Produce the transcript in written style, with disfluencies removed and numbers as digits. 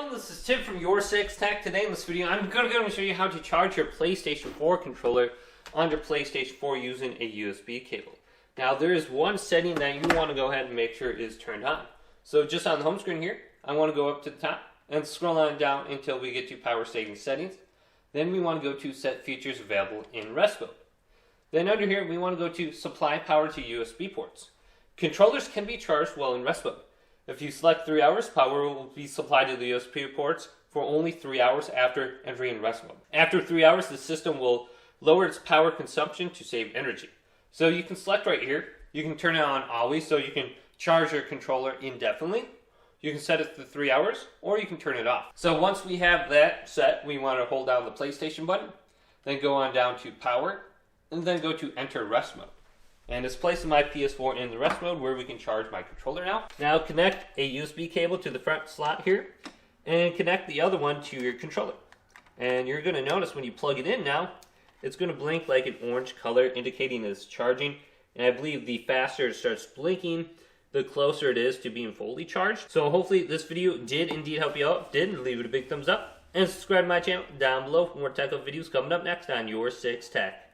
everyone, this is Tim from Your 6 Tech. Today in this video, I'm going to show you how to charge your PlayStation 4 controller on your PlayStation 4 using a USB cable. Now, there is one setting that you want to go ahead and make sure is turned on. So just on the home screen here, I want to go up to the top and scroll on down until we get to power saving settings. Then we want to go to set features available in rest mode. Then under here, we want to go to supply power to USB ports. Controllers can be charged while in rest mode. If you select 3 hours, power will be supplied to the USB ports for only 3 hours after entering rest mode. After 3 hours, the system will lower its power consumption to save energy. So you can select right here. You can turn it on always, so you can charge your controller indefinitely. You can set it to 3 hours, or you can turn it off. So once we have that set, we want to hold down the PlayStation button, then go on down to power, and then go to enter rest mode. And it's placing my PS4 in the rest mode where we can charge my controller now. Now connect a USB cable to the front slot here and connect the other one to your controller. And you're going to notice when you plug it in now, it's going to blink like an orange color indicating it's charging. And I believe the faster it starts blinking, the closer it is to being fully charged. So hopefully this video did indeed help you out. If it did, leave it a big thumbs up. And subscribe to my channel down below for more tech videos coming up next on Your 6 Tech.